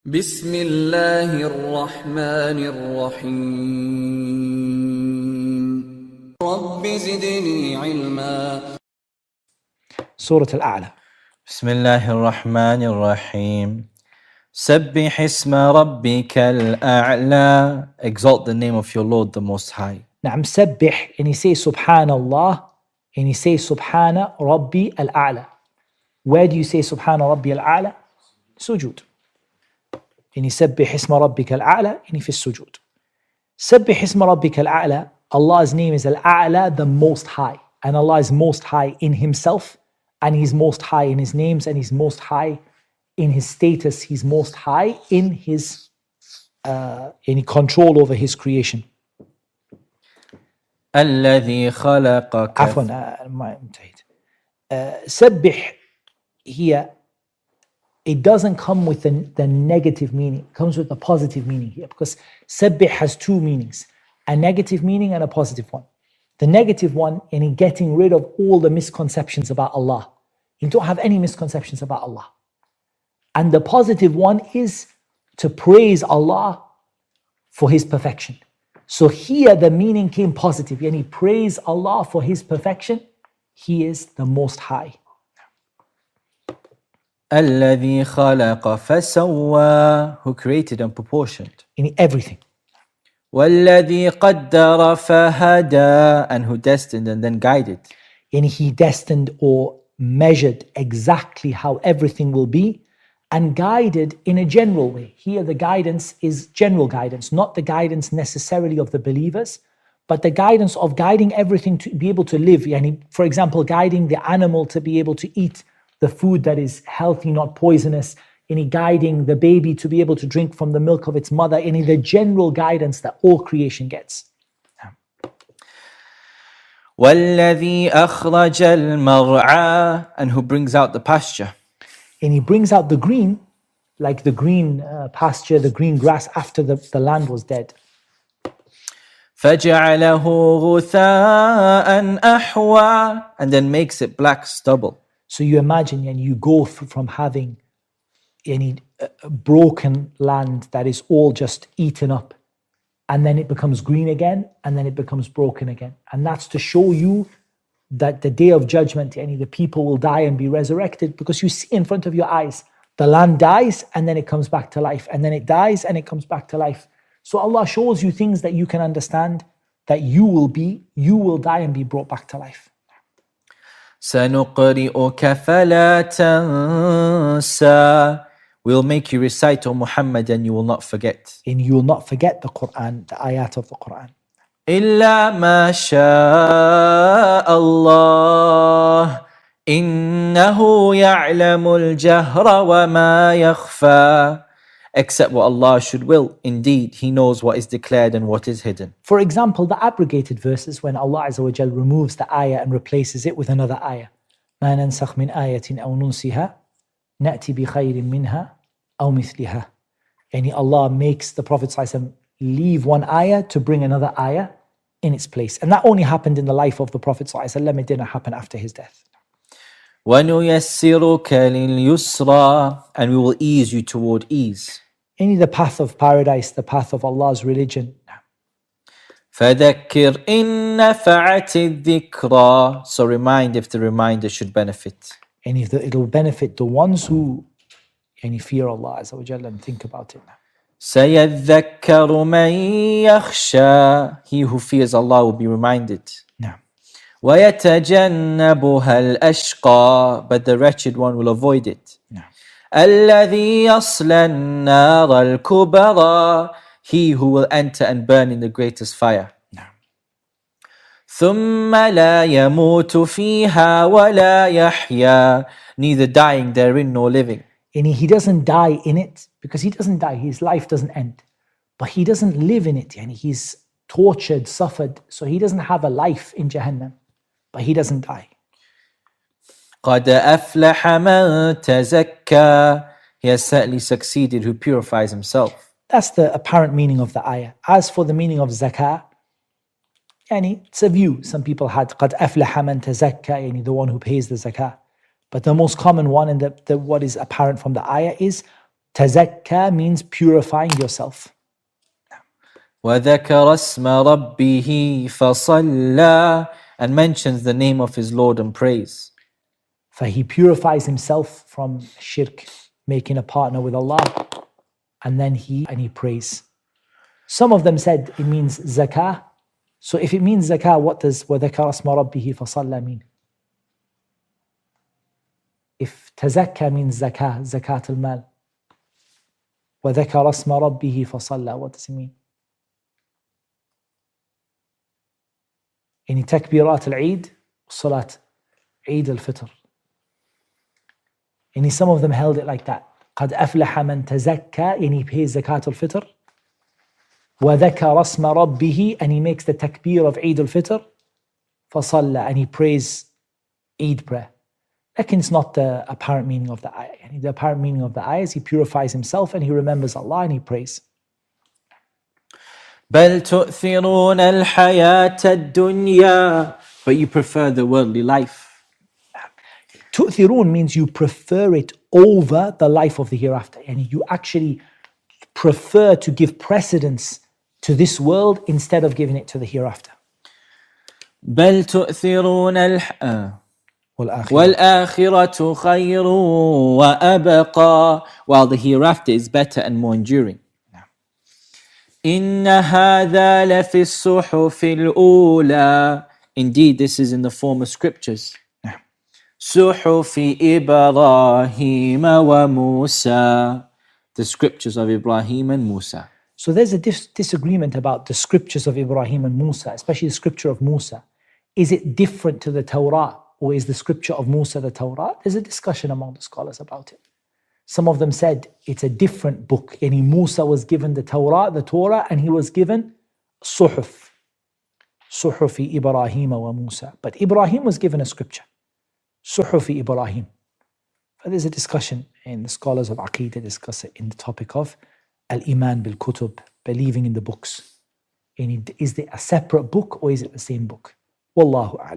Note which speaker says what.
Speaker 1: بسم الله الرحمن الرحيم رب زدني علما.
Speaker 2: Surah Al-A'la.
Speaker 3: بسم الله الرحمن الرحيم سبح اسم ربك الأعلى. Exalt the name of your Lord the Most High.
Speaker 2: نعم سبح and he says Subhanallah and he says Subhana Rabbi Al-A'la. Where do you say Subhana Rabbi Al-A'la? Sujood. And he سبح اسم ربك الأعلى and he في السجود. سبح اسم ربك الأعلى. Allah's name is Al-A'la, the Most High. And Allah is Most High in Himself, and He's Most High in His names, and He's Most High in His status. He's Most High in His in control over His creation.
Speaker 3: الذي خلقك.
Speaker 2: عفوا ما انتهيت. سبح here, it doesn't come with the negative meaning. It comes with the positive meaning here, because sabbih has two meanings, a negative meaning and a positive one. The negative one, in getting rid of all the misconceptions about Allah. You don't have any misconceptions about Allah. And the positive one is to praise Allah for His perfection. So here the meaning came positive, and praise Allah for His perfection. He is the Most High.
Speaker 3: الذي خلق فسوى, who created and proportioned.
Speaker 2: In everything.
Speaker 3: والذي قدر فهدى, and who destined and then guided.
Speaker 2: And He destined or measured exactly how everything will be, and guided in a general way. Here the guidance is general guidance, not the guidance necessarily of the believers, but the guidance of guiding everything to be able to live. Yani, for example, guiding the animal to be able to eat the food that is healthy, not poisonous. Guiding the baby to be able to drink from the milk of its mother. The general guidance that all creation gets.
Speaker 3: والذي أخرج المرعى, and who brings out the pasture.
Speaker 2: And He brings out the green, like the green pasture, the green grass after the land was dead.
Speaker 3: فجعله غثاء أحوى, and then makes it black stubble.
Speaker 2: So you imagine, and you go from having any broken land that is all just eaten up, and then it becomes green again, and then it becomes broken again. And that's to show you that the day of judgment, the people will die and be resurrected, because you see in front of your eyes, the land dies and then it comes back to life, and then it dies and it comes back to life. So Allah shows you things that you can understand, that you will die and be brought back to life.
Speaker 3: سنقرئك فلا تنسى, we'll make you recite, O Muhammad, and you will not forget.
Speaker 2: And you will not forget the Quran, the ayat of the Quran.
Speaker 3: إلا ما شاء الله إنه يعلم الجهر وما يخفى, except what Allah should will. Indeed, He knows what is declared and what is hidden.
Speaker 2: For example, the abrogated verses, when Allah Azza wa Jal removes the ayah and replaces it with another ayah. ما ننسخ من آية أو ننسها نأتي بخير منها أو مثلها. Allah makes the Prophet ﷺ leave one ayah to bring another ayah in its place. And that only happened in the life of the Prophet ﷺ. It didn't happen after his death.
Speaker 3: وَنُيَسِّرُكَ لِلْيُسْرَى, and we will ease you toward ease.
Speaker 2: The path of paradise, the path of Allah's religion.
Speaker 3: فَذَكِّرْ إِن نَفَعَتِ الذِّكْرَى, so remind if the reminder should benefit.
Speaker 2: And if it will benefit the ones who fear Allah Azza wa Jalla and think about it.
Speaker 3: سَيَذَّكَّرُ مَن يَخْشَى, he who fears Allah will be reminded.
Speaker 2: نعم.
Speaker 3: وَيَتَجَنَّبُهَا الْأَشْقَى, but the wretched one will avoid it.
Speaker 2: نعم.
Speaker 3: الَّذِي يَصْلَى النَّارَ الْكُبْرَى, he who will enter and burn in the greatest fire.
Speaker 2: نعم.
Speaker 3: ثُمَّ لَا يَمُوتُ فِيهَا وَلَا يَحْيَى, neither dying therein nor living.
Speaker 2: And he doesn't die in it, because he doesn't die, his life doesn't end. But he doesn't live in it, he's tortured, suffered, so he doesn't have a life in Jahannam. But he doesn't die.
Speaker 3: قَدْ أَفْلَحَ مَن تَزَكَّى, he has certainly succeeded who purifies himself.
Speaker 2: That's the apparent meaning of the ayah. As for the meaning of zakah, it's a view. Some people had قَدْ أَفْلَحَ مَن تَزَكَّى, the one who pays the zakah. But the most common one, and what is apparent from the ayah, is Tazakka means purifying yourself.
Speaker 3: وذكر اسم ربه فصلى, and mentions the name of his Lord and praise.
Speaker 2: For he purifies himself from shirk, making a partner with Allah, and then he prays. Some of them said it means zakah. So if it means zakah, what does وَذَكَرَ اسْمَ رَبِّهِ فَصَلَّى mean? If tazakka means zakah, zakat al-mal, وَذَكَرَ اسْمَ رَبِّهِ فَصَلَّى, what does it mean? يعني تكبيرات العيد صلاة عيد الفطر. يعني some of them held it like that. قد أفلح من تزكى, يعني he pays zakat al-fitr. وذكر اسم ربه, and he makes the takbir of Eid al-Fitr. فصلى, and he prays Eid prayer. Lakin it's not the apparent meaning of the ayah. The apparent meaning of the ayah is he purifies himself and he remembers Allah and he prays.
Speaker 3: بل تؤثرون الحياة الدنيا, but you prefer the worldly life.
Speaker 2: تؤثرون means you prefer it over the life of the hereafter. And you actually prefer to give precedence to this world instead of giving it to the hereafter.
Speaker 3: بل تؤثرون والآخرة خير وأبقى, while the hereafter is better and more enduring. إن هذا لفي الصحف الأولى, indeed this is in the former scriptures. صحف إبراهيم وموسى, the scriptures of Ibrahim and Musa.
Speaker 2: So there's a disagreement about the scriptures of Ibrahim and Musa, especially the scripture of Musa. Is it different to the Torah, or is the scripture of Musa the Torah? There's a discussion among the scholars about it. Some of them said it's a different book. Yani Musa was given the Torah, and he was given Suhuf. Suhufi Ibrahim wa Musa. But Ibrahim was given a scripture. Suhufi Ibrahim. But there's a discussion, and the scholars of Aqeedah discuss it in the topic of Al-Iman bil-Kutub, believing in the books. And is it a separate book or is it the same book? Wallahu a'lam.